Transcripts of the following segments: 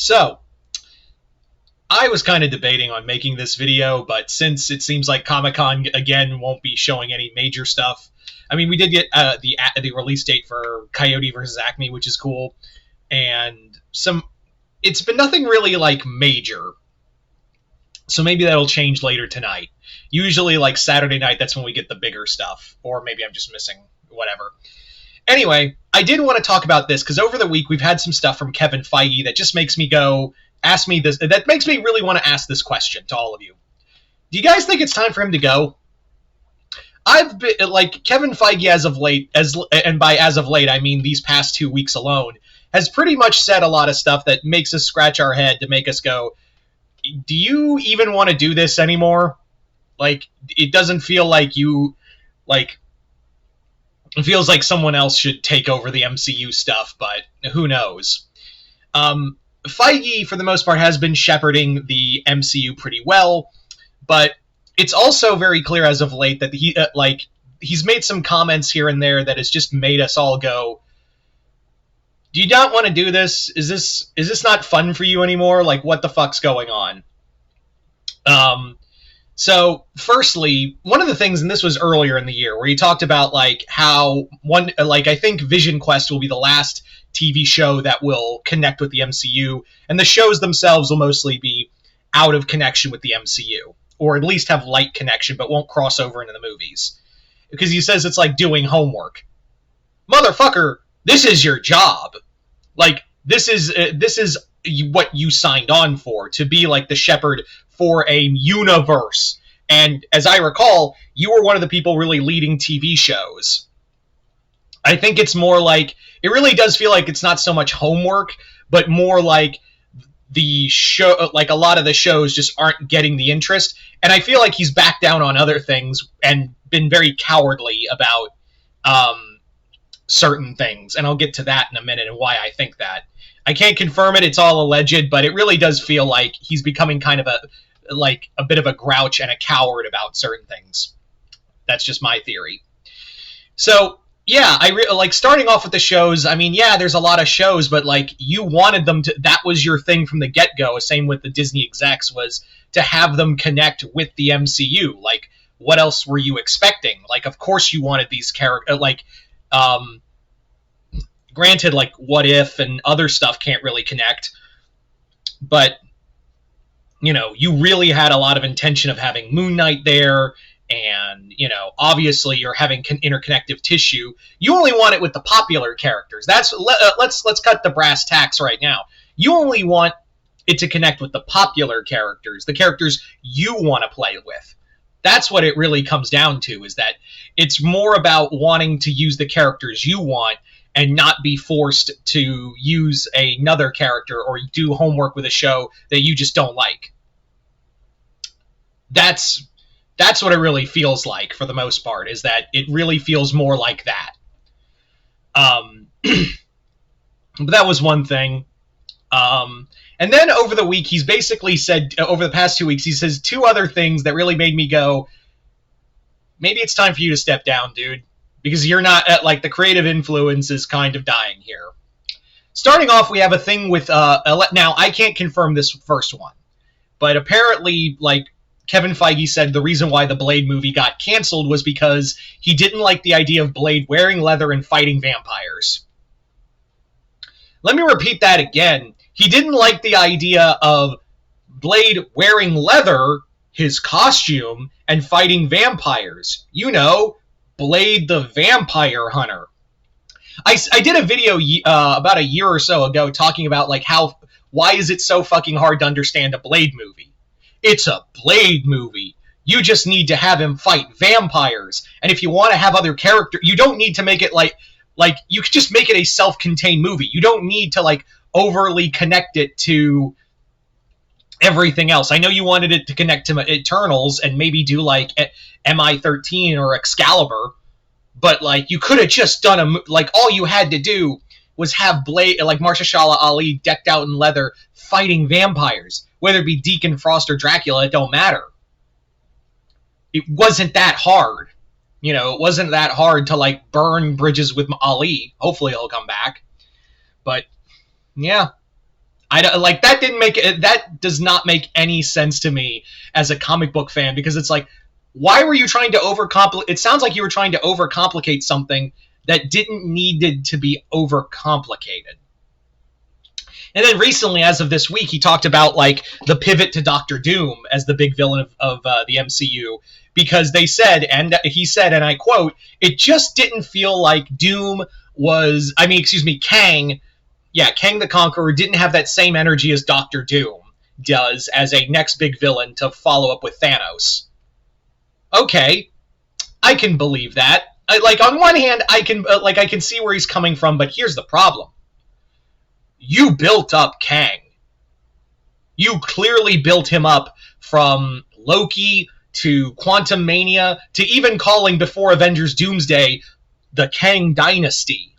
So, I was kind of debating on making this video, but since it seems like Comic-Con, again, won't be showing any major stuff. I mean, we did get the release date for Coyote vs. Acme, which is cool, and it's been nothing really, like, major. So maybe that'll change later tonight. Usually, like, Saturday night, that's when we get the bigger stuff. Or maybe I'm just missing whatever. Anyway, I did want to talk about this, because over the week we've had some stuff from Kevin Feige that just makes me go, ask me this, that makes me really want to ask this question to all of you. Do you guys think it's time for him to go? I've been, like, Kevin Feige as of late, and by as of late, I mean these past 2 weeks alone, has pretty much said a lot of stuff that makes us scratch our head to make us go, do you even want to do this anymore? Like, it doesn't feel like you, like, it feels like someone else should take over the MCU stuff, but who knows? Feige, for the most part, has been shepherding the MCU pretty well, but it's also very clear as of late that he's made some comments here and there that has just made us all go, do you not want to do this? Is this not fun for you anymore? Like, what the fuck's going on? So, firstly, one of the things, and this was earlier in the year, where he talked about, like, how I think Vision Quest will be the last TV show that will connect with the MCU, and the shows themselves will mostly be out of connection with the MCU, or at least have light connection, but won't cross over into the movies. Because he says it's like doing homework. Motherfucker, this is your job. Like, this is what you signed on for, to be like the shepherd for a universe. And as I recall, you were one of the people really leading TV shows. I think it's more like, it really does feel like it's not so much homework, but more like the show, like a lot of the shows just aren't getting the interest. And I feel like he's backed down on other things and been very cowardly about certain things. And I'll get to that in a minute and why I think that. I can't confirm it, it's all alleged, but it really does feel like he's becoming kind of a bit of a grouch and a coward about certain things. That's just my theory. So, yeah, like, starting off with the shows, I mean, yeah, there's a lot of shows, but, like, you wanted them to, that was your thing from the get-go, same with the Disney execs, was to have them connect with the MCU. Like, what else were you expecting? Like, of course you wanted these characters, granted, like, What If and other stuff can't really connect, but, you know, you really had a lot of intention of having Moon Knight there, and, you know, obviously you're having interconnective tissue. You only want it with the popular characters. Let's cut the brass tacks right now. You only want it to connect with the popular characters, the characters you want to play with. That's what it really comes down to, is that it's more about wanting to use the characters you want and not be forced to use another character or do homework with a show that you just don't like. That's what it really feels like, for the most part, is that it really feels more like that. But that was one thing. And then over the week, he's basically said, over the past 2 weeks, he says two other things that really made me go, maybe it's time for you to step down, dude. Because you're not, like, the creative influence is kind of dying here. Starting off, we have a thing with, now, I can't confirm this first one, but apparently, like, Kevin Feige said the reason why the Blade movie got canceled was because he didn't like the idea of Blade wearing leather and fighting vampires. Let me repeat that again. He didn't like the idea of Blade wearing leather, his costume, and fighting vampires. You know, Blade the Vampire Hunter. I did a video about a year or so ago talking about, like, why is it so fucking hard to understand a Blade movie? It's a Blade movie. You just need to have him fight vampires. And if you want to have other characters, you don't need to make it like you could just make it a self-contained movie. You don't need to, like, overly connect it to everything else. I know you wanted it to connect to Eternals and maybe do, like, MI-13 or Excalibur, but, like, you could have just done like, all you had to do was have Blade, like, Mahershala Ali decked out in leather fighting vampires. Whether it be Deacon Frost or Dracula, it don't matter. It wasn't that hard. You know, it wasn't that hard to, like, burn bridges with Ali. Hopefully he'll come back. But, yeah. I don't, like that didn't make it. That does not make any sense to me as a comic book fan, because it's like, why were you trying to overcomplicate? It sounds like you were trying to overcomplicate something that didn't needed to be overcomplicated. And then recently, as of this week, he talked about like the pivot to Doctor Doom as the big villain of the MCU, because they said, and he said, and I quote, "It just didn't feel like Doom was, I mean, excuse me, Kang, yeah, Kang the Conqueror didn't have that same energy as Doctor Doom does as a next big villain to follow up with Thanos." Okay, I can believe that. Like on one hand, I can see where he's coming from, but here's the problem: you built up Kang. You clearly built him up from Loki to Quantum Mania to even calling before Avengers Doomsday the Kang Dynasty.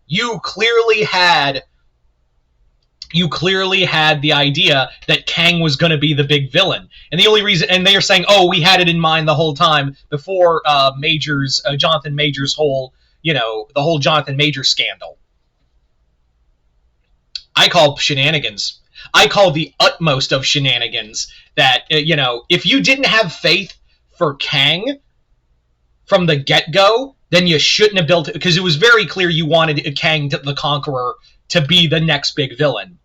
You clearly had the idea that Kang was going to be the big villain. And the only reason, and they are saying, oh, we had it in mind the whole time before Jonathan Majors' whole, the whole Jonathan Majors scandal. I call shenanigans. I call the utmost of shenanigans that, if you didn't have faith for Kang from the get-go, then you shouldn't have built it, because it was very clear you wanted Kang the Conqueror to be the next big villain.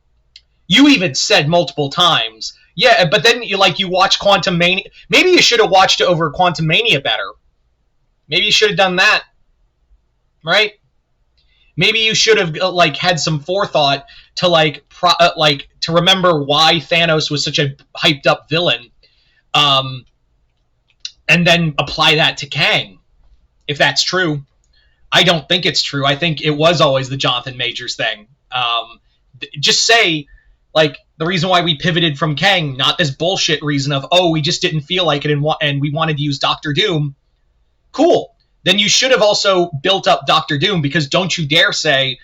You even said multiple times, yeah, but then you watch Quantum Mania. Maybe you should have watched over Quantum Mania better. Maybe you should have done that, right? Maybe you should have had some forethought to to remember why Thanos was such a hyped up villain, and then apply that to Kang, if that's true. I don't think it's true. I think it was always the Jonathan Majors thing. Just say, the reason why we pivoted from Kang, not this bullshit reason of, oh, we just didn't feel like it and we wanted to use Doctor Doom. Cool. Then you should have also built up Doctor Doom, because don't you dare say,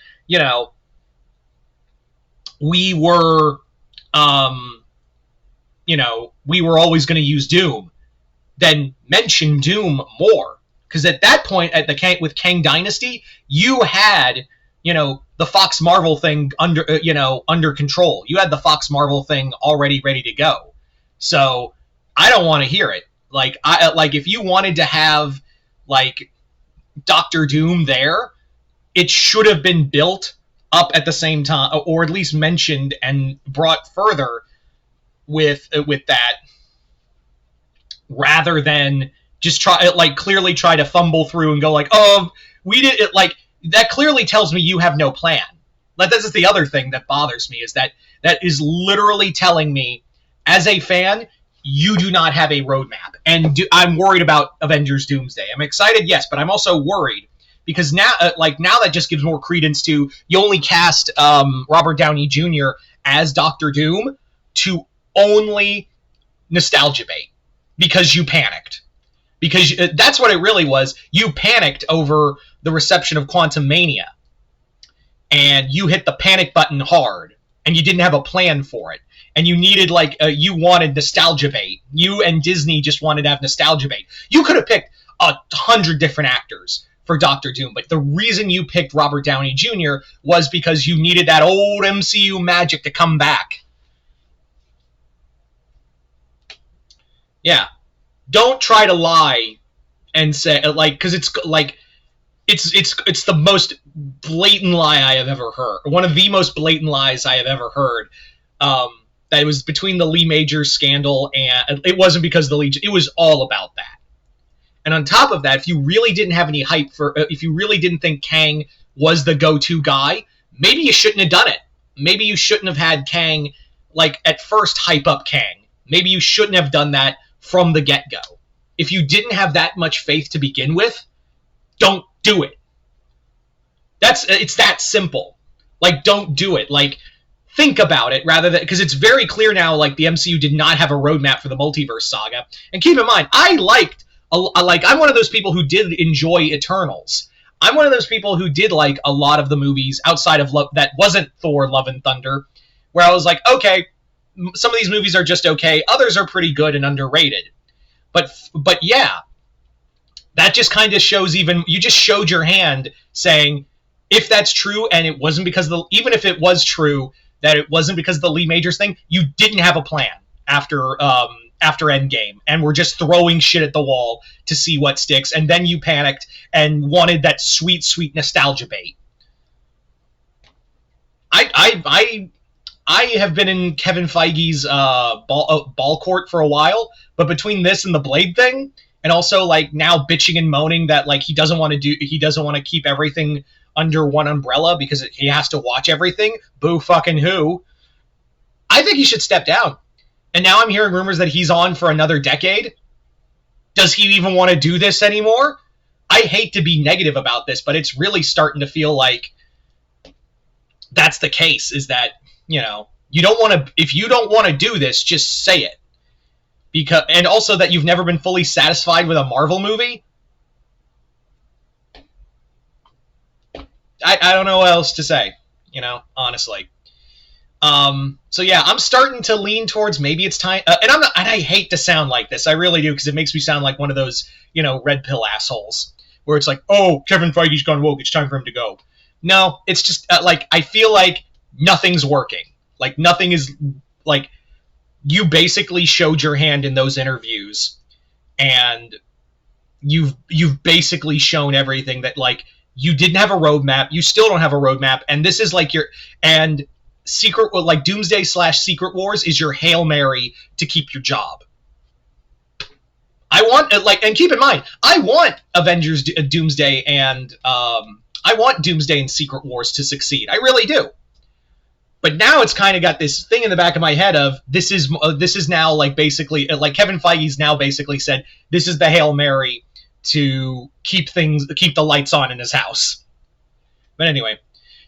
we were always going to use Doom. Then mention Doom more. Because at that point, with Kang Dynasty, you had, the Fox Marvel thing under control. You had the Fox Marvel thing already ready to go. So I don't want to hear it. If you wanted to have Doctor Doom there, it should have been built up at the same time, or at least mentioned and brought further with that, rather than just clearly try to fumble through and go oh, we did it. That clearly tells me you have no plan. This is the other thing that bothers me, is that is literally telling me, as a fan, you do not have a roadmap. And I'm worried about Avengers Doomsday. I'm excited, yes, but I'm also worried, because now that just gives more credence to, you only cast Robert Downey Jr. as Doctor Doom to only nostalgia bait, because you panicked. Because that's what it really was. You panicked over the reception of Quantum Mania, and you hit the panic button hard, and you didn't have a plan for it. And you needed, you wanted nostalgia bait. You and Disney just wanted to have nostalgia bait. You could have picked 100 different actors for Doctor Doom, but the reason you picked Robert Downey Jr. was because you needed that old MCU magic to come back. Yeah. Don't try to lie and say, because it's it's the most blatant lie I have ever heard. One of the most blatant lies I have ever heard. That it was between the Lee Majors scandal, and it wasn't because of the Lee. It was all about that. And on top of that, if you really didn't have any hype if you really didn't think Kang was the go-to guy, maybe you shouldn't have done it. Maybe you shouldn't have had Kang, at first hype up Kang. Maybe you shouldn't have done that from the get-go. If you didn't have that much faith to begin with, don't do it. It's that simple. Don't do it. Think about it, rather than, because it's very clear now, the MCU did not have a roadmap for the multiverse saga. And keep in mind, I'm one of those people who did enjoy Eternals. I'm one of those people who did like a lot of the movies outside of that wasn't Thor: Love and Thunder, where I was like, okay, some of these movies are just okay, others are pretty good and underrated. But yeah, that just kind of shows, you just showed your hand saying, if that's true, and it wasn't because even if it was true that it wasn't because of the Lee Majors thing. You didn't have a plan after Endgame, and were just throwing shit at the wall to see what sticks, and then you panicked and wanted that sweet, sweet nostalgia bait. I have been in Kevin Feige's ball court for a while, but between this and the Blade thing, and also like now bitching and moaning that like he doesn't want to keep everything under one umbrella because he has to watch everything. Boo fucking who? I think he should step down. And now I'm hearing rumors that he's on for another decade. Does he even want to do this anymore? I hate to be negative about this, but it's really starting to feel like that's the case, is that, you know, if you don't want to do this, just say it. And also that you've never been fully satisfied with a Marvel movie. I don't know what else to say, you know, honestly. So yeah, I'm starting to lean towards maybe it's time, and I hate to sound like this, I really do, because it makes me sound like one of those, you know, red pill assholes, where it's like, oh, Kevin Feige's gone woke, it's time for him to go. No, it's just, like, I feel like nothing's working. Like, nothing is, like, you basically showed your hand in those interviews, and you've basically shown everything that, like, you didn't have a roadmap, you still don't have a roadmap, and this is, like, and Doomsday/Secret Wars is your Hail Mary to keep your job. I want, and keep in mind, I want Avengers Doomsday and, I want Doomsday and Secret Wars to succeed. I really do. But now it's kind of got this thing in the back of my head of, this is now, like, basically, like, Kevin Feige's now basically said, this is the Hail Mary to keep the lights on in his house. But anyway,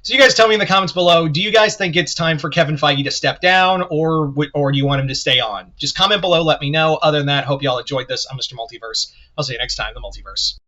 so you guys tell me in the comments below, do you guys think it's time for Kevin Feige to step down, or do you want him to stay on? Just comment below, let me know. Other than that, hope y'all enjoyed this. I'm Mr. Multiverse. I'll see you next time, the Multiverse.